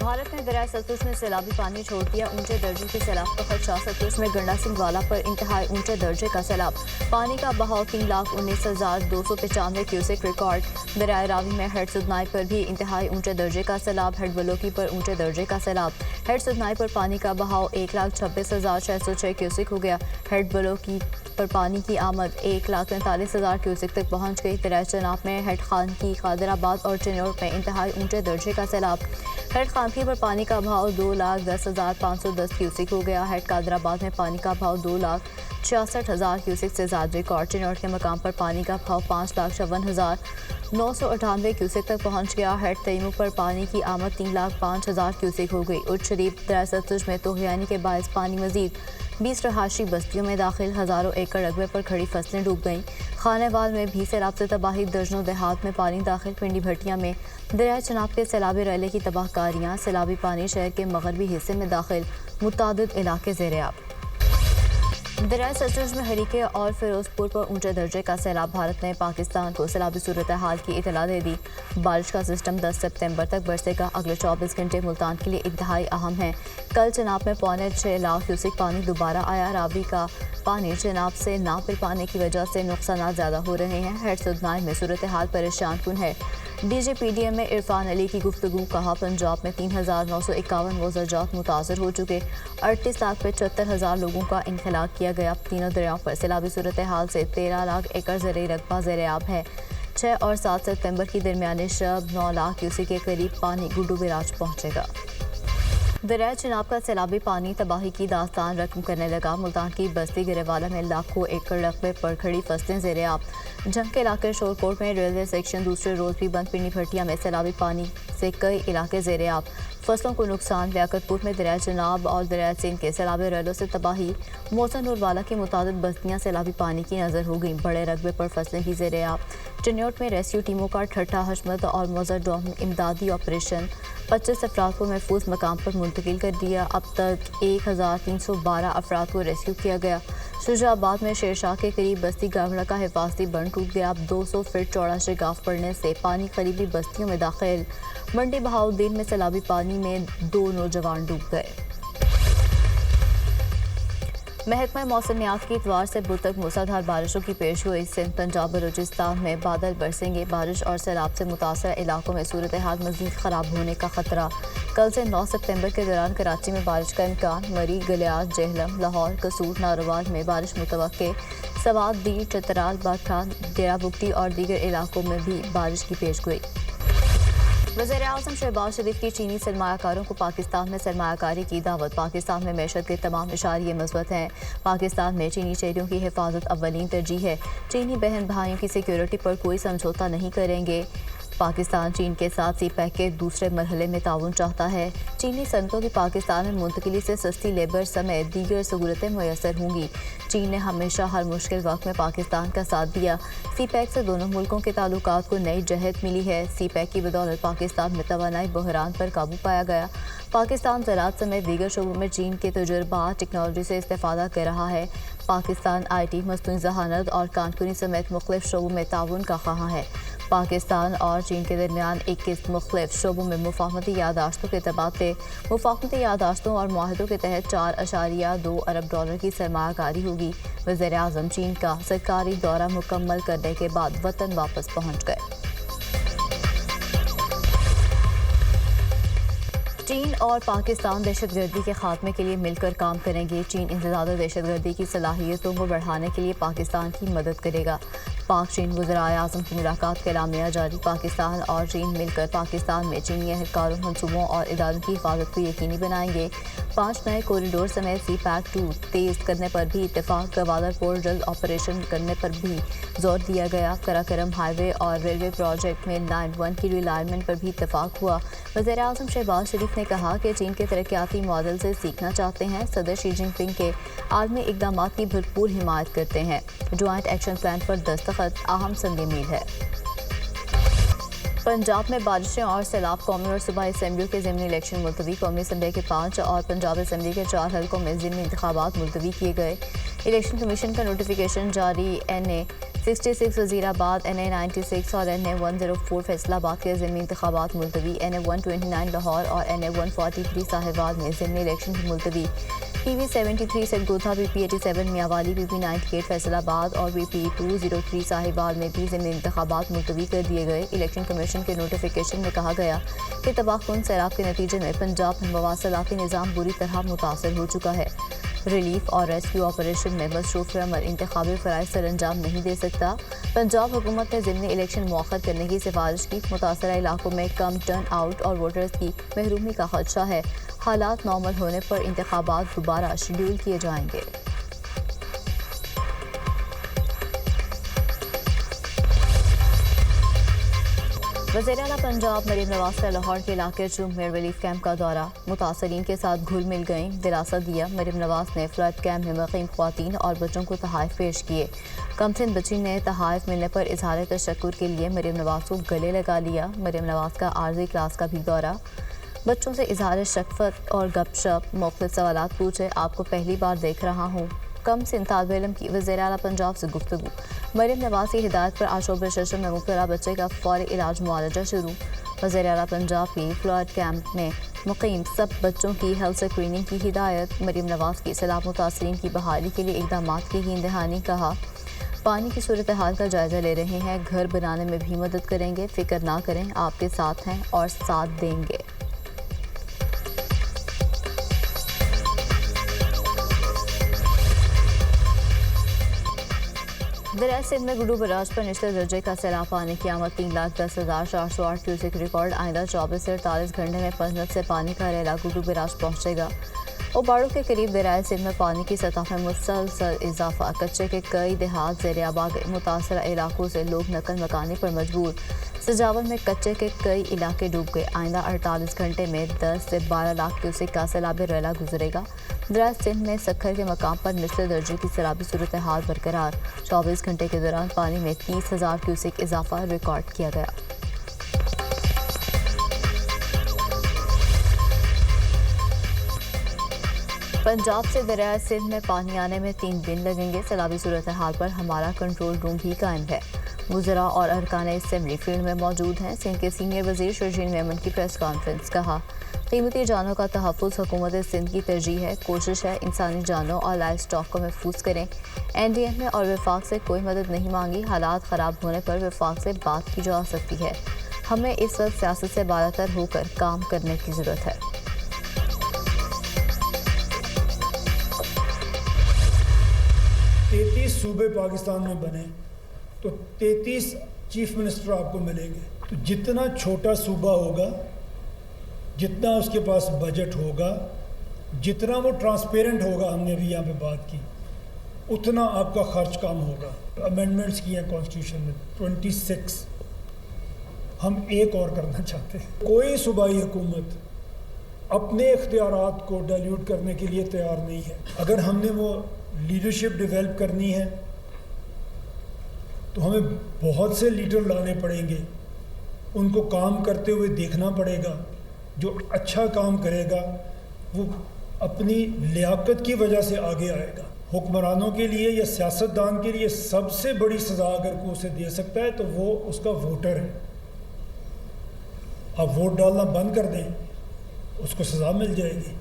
भारत ने दरिया सतलुज में सैलाबी पानी छोड़ दिया, ऊंचे दर्जे के सैलाब का खदशा। सतलुज में गंडा सिंह वाला पर इंतहाई ऊंचे दर्जे का सैलाब, पानी का बहाव 3,19,295 क्यूसेक रिकॉर्ड। दरिया रावी में हेड सुधनाई पर भी इंतहाई ऊंचे दर्जे का सैलाब, हेड बलोकी पर ऊंचे दर्जे का सैलाब। हेड सुधनाई पर पानी का बहाव 1,26,606 क्यूसेक हो गया। हेड बलोकी पर पानी की आमद 1,43,000 क्यूसेक तक पहुंच गई। दरिया चनाब में हेड खान की, कादराबाद और चिन्नौर में इंतहाई ऊंचे दर्जे का सैलाब। हेड खानकी पर पानी का भाव 2,10,510 क्यूसेक हो गया। हेड कादराबाद में पानी का भाव 2,66,000 क्यूसेक से ज़्यादा रिकॉर्ड। चिन्नौर के मकाम पर पानी का भाव 5,56,998 क्यूसेक तक पहुंच गया। हेड तैमूर पर पानी की आमद 3,05,000 क्यूसेक हो गई। उच्च शरीफ दरिया सतलुज में तोहियानी के बायस पानी मजीद 20 रहायशी बस्तियों में दाखिल, हज़ारों एकड़ रकबे पर खड़ी फसलें डूब गईं। खानेवाल में भी सैलाब से तबाही, दर्जनों देहात में पानी दाखिल। पिंडी भट्टिया में दरिया चनाब के सैलाबी रैले की तबाहकारियाँ, सैलाबी पानी शहर के मगरबी हिस्से में दाखिल, मुतादिद इलाके ज़ेर-ए-आब। दरिया सतलुज में हरीके और फिरोजपुर पर ऊंचे दर्जे का सैलाब, भारत ने पाकिस्तान को सैलाबी सूरत हाल की इतला दे दी। बारिश का सिस्टम 10 सितंबर तक बरसेगा, अगले 24 घंटे मुल्तान के लिए इंतहाई अहम हैं। कल चनाब में 6.25 लाख क्यूसेक पानी दोबारा आया। रावी का पानी चनाब से ना पिल पाने की वजह से नुकसान ज़्यादा हो रहे हैं। हेड सुधनाई में सूरत हाल परेशान कुन है। DGPDM में इरफान अली की गुफ्तगू, कहा पंजाब में 3,951 मोज़रजात मुतासर हो चुके, 38,75,000 लोगों का इंखला किया गया। तीनों दरियाओं पर सैलाबी सूरत हाल से 13 लाख एकड़ ज़रई रकबा ज़ेर-ए-आब है। 6 और 7 सितंबर की दरमियानी शब 9 लाख क्यूसेक के करीब पानी गुड्डू बिराज पहुँचेगा। दरिया चिनाब का सैलाबी पानी तबाही की दास्तान रकम करने लगा। मुल्तान की बस्ती गिरेवाला में लाखों एकड़ रकबे पर खड़ी फसलें ज़ेर-ए-आब। जंग के इलाके शोरकोट में रेलवे सेक्शन दूसरे रोज भी बंद। पिंडी भट्टिया में सैलाबी पानी से कई इलाके ज़ेर-ए-आब, फसलों को नुकसान। लियाकतपुर में दरिया चनाब और दरिया सिंध के सैलाबी रेलों से तबाही। मौसा नूरवाला की मुतादिद बस्तियाँ सैलाबी पानी की नज़र हो गईं, बड़े रकबे पर फसलें भी ज़ेर-ए-आब। चिन्नौर में रेस्क्यू टीमों का ठट्ठा हशमत और मोज़रडोम इमदादी ऑपरेशन, 25 अफराद को महफूज मकाम पर मुंतकिल कर दिया। अब तक 1,312 अफराद को रेस्क्यू किया गया। शुजाबाद में शेरशाह के करीब बस्ती गावड़ा का हिफाजती बंद टूट गया। अब 200 फीट चौड़ा शिगाफ पड़ने से पानी करीबी बस्तियों में दाखिल। मंडी बहाउद्दीन में सैलाबी पानी में 2 नौजवान डूब गए। महकमा मौसमियात की इतवार से बुध तक मूसलाधार बारिशों की पेशगोई। सिंध, पंजाब, बलूचिस्तान में बादल बरसेंगे। बारिश और सैलाब से मुतासर इलाकों में सूरत हाल मजीद ख़राब होने का खतरा। कल से 9 सितंबर के दौरान कराची में बारिश का इम्कान। मरी, गलियात, जेहलम, लाहौर, कसूर, नारोवाल में बारिश मुतवक्के। सवात, दीर, चतराल, बाठान, डेराबुगटी और दीगर इलाकों में भी बारिश की पेशगोई। वज़ीर-ए-आज़म शहबाज शरीफ की चीनी सरमायाकारों को पाकिस्तान में सरमायाकारी की दावत। पाकिस्तान में मैशत के तमाम इशारे मज़बूत हैं। पाकिस्तान में चीनी शहरियों की हिफाजत अव्वलीन तरजीह है। चीनी बहन भाइयों की सिक्योरिटी पर कोई समझौता नहीं करेंगे। पाकिस्तान चीन के साथ CPEC के दूसरे मरहले में ताउन चाहता है। चीनी सनतों की पाकिस्तान में मुंतकिली से सस्ती लेबर समेत दीगर सहूलतें मुयसर होंगी। चीन ने हमेशा हर मुश्किल वक्त में पाकिस्तान का साथ दिया। CPEC से दोनों मुल्कों के ताल्लुकात को नई जहत मिली है। CPEC की बदौलत पाकिस्तान में तवानाई बहरान पर काबू पाया गया। पाकिस्तान ज़राअत समेत दीगर शोबों में चीन के तजुर्बात, टेक्नोलॉजी से इस्तेफादा कर रहा है। पाकिस्तान IT, मसनूई ज़हानत और कानकुनी समेत मुख्तलिफ शोबों में ताउन का ख़्वाह है। पाकिस्तान और चीन के दरमियान 21 मुख्तलिफ शोबों में मुफाहमती यादाश्तों के तबादले, मुफाहमती यादाश्तों और मुआहदों के तहत $4.2 अरब की सरमायाकारी होगी। वज़ीर-ए-आज़म चीन का सरकारी दौरा मुकम्मल करने के बाद वतन वापस पहुँच गए। चीन और पाकिस्तान दहशतगर्दी के खात्मे के लिए मिलकर काम करेंगे। चीन इंसदाद दहशतगर्दी की सलाहियतों को बढ़ाने के लिए पाकिस्तान की मदद करेगा। पाक चीन वज़ीर-ए-आज़म की मुलाकात का एलामिया जारी। पाकिस्तान और चीन मिलकर पाकिस्तान में चीनी एहलकारों, मनसूबों और इदारों की हिफाजत को यकीनी बनाएंगे। 5 नए कॉरिडोर समेत CPEC 2 तेज़ करने पर भी इत्तेफाक। गवादर पोर्ट जल्द ऑपरेशन करने पर भी जोर दिया गया। कराकरम हाईवे और रेलवे प्रोजेक्ट में लाइन 1 की रिलाइनमेंट पर भी इत्तेफाक हुआ। वज़ीर-ए-आज़म शहबाज शरीफ ने कहा कि चीन के तरक्याती मॉडल से सीखना चाहते हैं। सदर शी जिनपिंग के आलमी इक़दामात की भरपूर हिमायत करते हैं। ज्वाइंट एक्शन प्लान पर दस्तखत अहम संग मील है। पंजाब में बारिशें और सैलाब। कौमी और सूबाई असम्बलियों के ज़िमनी इलेक्शन मुलतवी। कौमी असम्बली के 5 और पंजाब असम्बली के 4 हलकों में ज़िमनी इंतखाबात मुलतवी किए गए। इलेक्शन कमीशन का नोटिफिकेशन जारी। NA 66 वजीराबाद, NA 96 और NA 104 फैसलाबाद के ज़िमनी इंतखाबात मुलतवी, NA 129 लाहौर और NA 143 साहिवाल में ज़िमनी इलेक्शन की मुलतवी, PV 73 सदगोथा, PP 87 Mianwali, PP 98 Faisalabad और PP 203 साहिवाल में भी ज़िमनी इंतखाबात मुलतवी कर दिए गए। इलेक्शन कमीशन के नोटिफिकेशन में कहा गया कि तबाहकुन सैलाब के नतीजे में पंजाब में मवासलाती निज़ाम बुरी तरह मुतासर हो चुका है। रिलीफ और रेस्क्यू ऑपरेशन में मसरूफ़ अमल इंतखाबी फ़राइज़ सर अंजाम नहीं दे सकता। पंजाब हुकूमत ने ज़िमनी इलेक्शन मुअख्खर करने की सिफारिश की। मुतासरा इलाकों में कम टर्न आउट और वोटर्स की महरूमी का खदशा है। हालात नॉर्मल होने पर इंतखाबात दोबारा शेड्यूल किए जाएंगे। वज़ीर आला पंजाब मरीम नवाज का लाहौर के इलाके चूम में रिलीफ कैंप का दौरा, मुतासरीन के साथ घुल मिल गईं, दिलासा दिया। मरीम नवाज ने फ्लड कैंप में मुक़ीम ख़वातीन और बच्चों को तोहफ़े पेश किए। कमसिन बच्ची ने तोहफ़े मिलने पर इज़हार तशक्कुर के लिए मरीम नवाज को गले लगा लिया। मरीम नवाज का आर्जी क्लास का भी दौरा, बच्चों से इज़हार शफ़क़त और गपशप, मुख्तलिफ सवालात पूछे। आपको पहली बार देख रहा हूँ। कम सिन तालिब इल्म की वज़ीर आला पंजाब से गुफ्तगू। मरीम नवाज की हिदायत पर आशोब शशम में मुब्तला बच्चे का फौरी इलाज मुआलजा शुरू। वज़ीर आला पंजाब की फ्लड कैंप में मुक़ीम सब बच्चों की हेल्थ स्क्रीनिंग की हिदायत। मरीम नवाज की सैलाब मुतासरीन की बहाली के लिए इक़दामात की यकीन दहानी। कहा, पानी की सूरत हाल का जायज़ा ले रहे हैं, घर बनाने में भी मदद करेंगे, फ़िक्र ना करें, आपके साथ हैं और साथ देंगे। दरिया सिंध में गुडू बराज पर निचले दर्जे का सैलाब आने की आमद 3,10,408 क्यूसेक रिकॉर्ड। आइंदा 24 से 48 घंटे में पंजनत से पानी का रेला गुडू बराज पहुंचेगा। उबाड़ों के करीब दरिया सिंध में पानी की सतह में मुसलसल इजाफा। कच्चे के कई देहात ज़ेर आब आ गए। मुतासरा इलाकों से लोग नकल मकानी पर मजबूर। सजावल में कच्चे के कई इलाके डूब गए। आइंदा 48 घंटे में 10 से 12 लाख क्यूसेक का सैलाबी रेला गुजरेगा। दरिया सिंध में सखर के मकाम पर निचले दर्जे की सैलाबी सूरत हाल बरकरार। 24 घंटे के दौरान पानी में 30,000 क्यूसेक इजाफा रिकॉर्ड किया गया। पंजाब से दरिया सिंध में पानी आने में 3 दिन लगेंगे। सैलाबी सूरत हाल पर हमारा कंट्रोल रूम भी कायम है। वज़रा और अरकान असेंबली फील्ड में मौजूद हैं। सिंध के सीनियर वज़ीर शर्जील मेमन की प्रेस कॉन्फ्रेंस। कहा, कीमती जानों का तहफ़्फ़ुज़ हुकूमत सिंध की तरजीह है। कोशिश है इंसानी जानों और लाइफ स्टॉक को महफूज करें। NDMA और वफाक से कोई मदद नहीं मांगी। हालात ख़राब होने पर वफाक से बात की जा सकती है। हमें इस वक्त सियासत से बालातर होकर काम करने की ज़रूरत है। सूबे पाकिस्तान में बने तो 33 चीफ मिनिस्टर आपको मिलेंगे। तो जितना छोटा सूबा होगा, जितना उसके पास बजट होगा, जितना वो ट्रांसपेरेंट होगा, हमने भी यहाँ पे बात की, उतना आपका खर्च कम होगा। अमेंडमेंट्स किए हैं कॉन्स्टिट्यूशन में 26, हम एक और करना चाहते हैं। कोई सूबाई हुकूमत अपने इख्तियारात को डाइल्यूट करने के लिए तैयार नहीं है। अगर हमने वो लीडरशिप डेवलप करनी है तो हमें बहुत से लीडर लाने पड़ेंगे, उनको काम करते हुए देखना पड़ेगा। जो अच्छा काम करेगा वो अपनी लियाकत की वजह से आगे आएगा। हुक्मरानों के लिए या सियासतदान के लिए सबसे बड़ी सज़ा अगर कोई उसे दे सकता है तो वो उसका वोटर है। आप वोट डालना बंद कर दें, उसको सज़ा मिल जाएगी।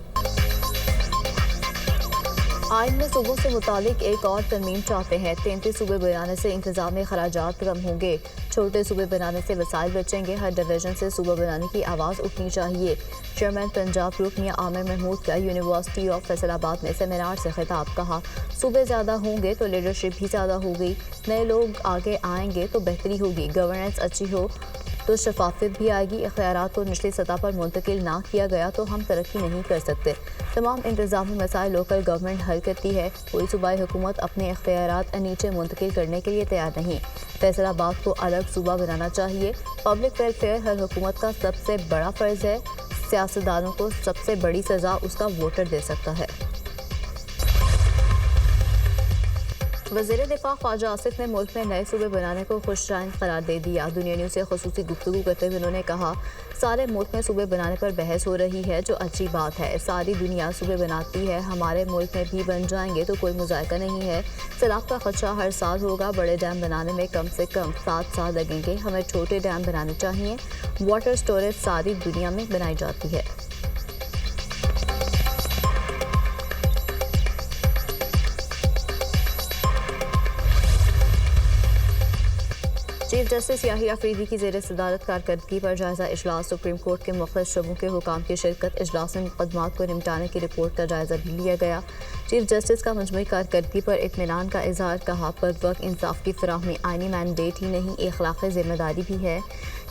आइन में सूबों से मुतालिक एक और तरमीम चाहते हैं। 33 सूबे बनाने से इंतजामी खराजात कम होंगे। छोटे सूबे बनाने से वसाइल बचेंगे। हर डिवीजन से सूबा बनाने की आवाज़ उठनी चाहिए। चेयरमैन पंजाब ग्रुप मियां आमिर महमूद का यूनिवर्सिटी ऑफ फैसलाबाद में सेमिनार से खिताब। कहा, सूबे ज़्यादा होंगे तो लीडरशिप भी ज़्यादा होगी। नए लोग आगे आएंगे तो बेहतरी होगी। गवर्नेंस अच्छी हो तो शफाफियत भी आएगी। इख्तियारात को निचली सतह पर मुंतकिल ना किया गया तो हम तरक्की नहीं कर सकते। तमाम इंतजामी मसाइल लोकल गवर्नमेंट हल करती है। कोई सूबाई हुकूमत अपने इख्तियारात नीचे मुंतकिल करने के लिए तैयार नहीं। फैसलाबाद को अलग सूबा बनाना चाहिए। पब्लिक वेलफेयर हर हुकूमत का सबसे बड़ा फ़र्ज़ है। सियासतदानों को सबसे बड़ी सज़ा उसका वोटर दे सकता है। वज़ीर दिफा ख्वाजा आसिफ ने मुल्क में नए सूबे बनाने को खुशराइन करार दे दिया। दुनिया न्यूज़ से खुसूसी गुफ्तगू करते हुए उन्होंने कहा, सारे मुल्क में सूबे बनाने पर बहस हो रही है, जो अच्छी बात है। सारी दुनिया सूबे बनाती है, हमारे मुल्क में भी बन जाएंगे तो कोई मुज़ायका नहीं है। सैलाब का खदशा हर साल होगा। बड़े डैम बनाने में कम से कम 7 साल लगेंगे। हमें छोटे डैम बनाने चाहिए। वाटर स्टोरेज सारी दुनिया में बनाई जाती है। चीफ जस्टिस याहिया अफरीदी की ज़ेर सदारत कारकर्दगी पर जायज़ा इजलास। सुप्रीम कोर्ट के मुख्तलिफ शोबों के हुकाम की शिरकत। इजलास में मुकदमात को निपटाने की रिपोर्ट का जायज़ा भी लिया गया। चीफ जस्टिस का मजमूई कारकर्दगी पर इत्मीनान का इजहार। कहा, पर वक्त इंसाफ की फराहमी आईनी मैंडेट ही नहीं, अखलाक़ी ज़िम्मेदारी भी है।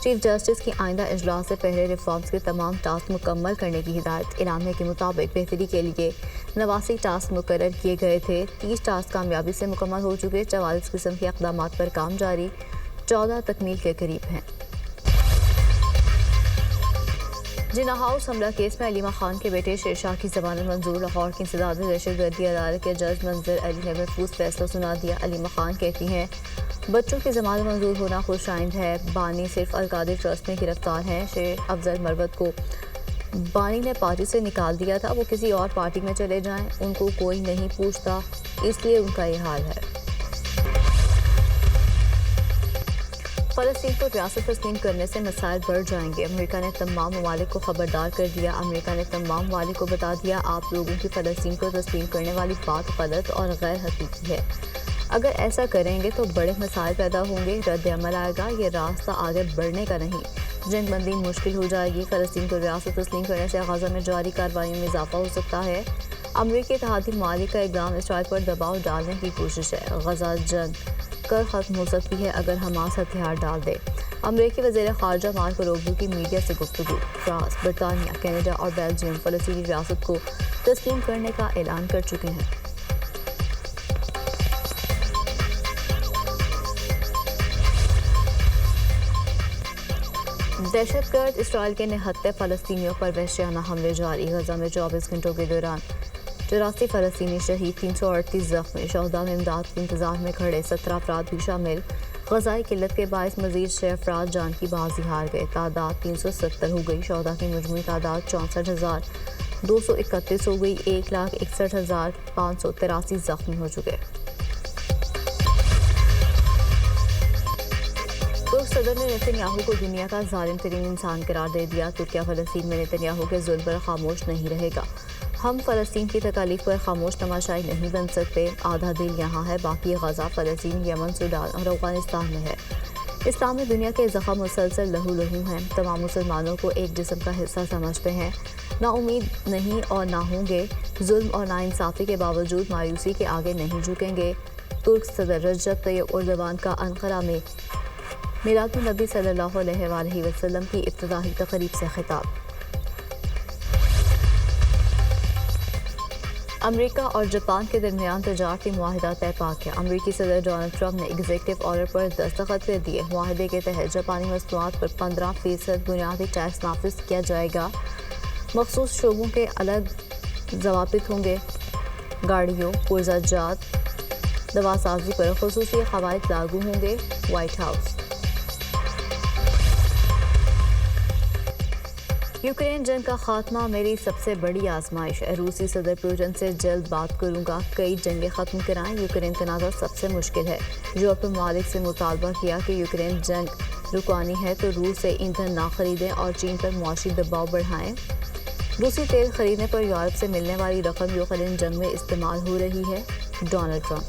चीफ जस्टिस की आइंदा इजलास से पहले रिफॉर्म्स के तमाम टास्क मुकम्मल करने की हिदायत। इलामे के मुताबिक बेहतरी के लिए 89 टास्क मुकर्रर किए गए थे। 30 टास्क कामयाबी से मुकम्मल हो चुके। 44 किस्म के इक़दामात पर काम जारी। 14 तकमील के करीब हैं। जिन्ना हाउस हमला केस में अलीमा खान के बेटे शेरशाह की जमानत मंजूर। लाहौर की इंसदाद दहशतगर्दी अदालत के जज मंजर अली ने महफूज फैसला सुना दिया। अलीमा खान कहती हैं, बच्चों की जमानत मंजूर होना खुशाइंद है। बानी सिर्फ अलकादिर ट्रस्ट में गिरफ्तार हैं। शेख अफजल मरवत को बानी ने पार्टी से निकाल दिया था। वो किसी और पार्टी में चले जाएं, उनको कोई नहीं पूछता, इसलिए उनका ये हाल है। फ़लस्तीन को रियासत तस्लीम करने से मसाइल बढ़ जाएंगे। अमेरिका ने तमाम ममालिक को खबरदार कर दिया। अमेरिका ने तमाम ममालिक को बता दिया, आप लोगों की फ़लस्तीन को तस्लीम करने वाली बात गलत और गैर हकीकी है। अगर ऐसा करेंगे तो बड़े मसाइल पैदा होंगे, रद्द अमल आएगा। ये रास्ता आगे बढ़ने का नहीं, जंग बंदी मुश्किल हो जाएगी। फ़लस्तीन को रियासत तस्लीम करने से गज़ा में जारी कार्रवाइयों में इजाफा हो सकता है। अमरीकी इत्तेहादी ममालिक का इक़दाम इसराइल पर दबाव डालने की कोशिश है। गज़ा जंग कल ख़त्म हो सकती है अगर हमास हथियार डाल दे। अमरीकी वज़ीर ख़ारजा मार्को रूबियो की मीडिया से गुफ्तगू। फ्रांस, बरतानिया, कनाडा और बेल्जियम फ़लस्तीनी रियासत को तस्लीम करने का ऐलान कर चुके हैं। दहशतगर्द इसराइल के निहत्ते फ़लस्तीनियों पर वहशियाना हमले जारी। गज़ा में 24 घंटों के दौरान 84 फ़लस्तीनी शहीद, 338 ज़ख्मी। शहदा में इमदाद के इंतज़ार में खड़े 17 अफराद भी शामिल। ग़ज़ाई किल्लत के बायस मज़ीद 6 अफराद जान की बाजी हार गए। तादाद 370 हो गई। शहदा की मजमूई तादाद 64,231 हो गई। 1,61,583 ज़ख्मी हो चुके। तुर्क सदर ने नेतन्याहू को दुनिया का जालिम तरीन इंसान करार दे दिया। तुर्किया फ़लस्तीन में नेतन्याहू के जुल्म पर खामोश नहीं रहेगा। हम फ़लस्तीन की तकालीफ पर खामोश तमाशाई नहीं बन सकते। आधा दिल यहाँ है, बाकी गज़ा, फ़लस्तीन, यमन, सूडान और अफ़गानिस्तान में है। इस्लामी दुनिया के ज़ख़म मुसलसल लहू लहू हैं। तमाम मुसलमानों को एक जिस्म का हिस्सा समझते हैं। ना उम्मीद नहीं और ना होंगे। जुल्म और नाइंसाफ़ी के बावजूद मायूसी के आगे नहीं झुकेंगे। तुर्क सदर रजब तैयब एर्दोगान का अन्कारा में मिलादुन नबी सल्लल्लाहु अलैहि वसल्लम की इफ्तिताही तक़रीब से खिताब। अमेरिका और जापान के दरमियान तजारती मुआहिदा तय पा गया। अमेरिकी सदर डोनाल्ड ट्रंप ने एग्जीक्यूटिव ऑर्डर पर दस्तखत कर दिए। मुआहिदे के तहत जापानी मसनूआत पर 15% बुनियादी टैक्स नाफिज किया जाएगा। मखसूस शोबों के अलग ज़वाबित होंगे। गाड़ियों, पुर्ज़ाजात, दवासाजी पर खुसूसी क़वाइद लागू होंगे। White house. यूक्रेन जंग का खात्मा मेरी सबसे बड़ी आजमाइश है। रूसी सदर पुतिन से जल्द बात करूंगा, कई जंगें ख़त्म कराएं। यूक्रेन तनाज़ा सबसे मुश्किल है। यूरोपीय ममालिक से मुतालबा किया कि यूक्रेन जंग रुकवानी है तो रूस से ईंधन ना खरीदें और चीन पर मुआशी दबाव बढ़ाएं। रूसी तेल खरीदने पर यूरोप से मिलने वाली रकम यूक्रेन जंग में इस्तेमाल हो रही है। Donald Trump.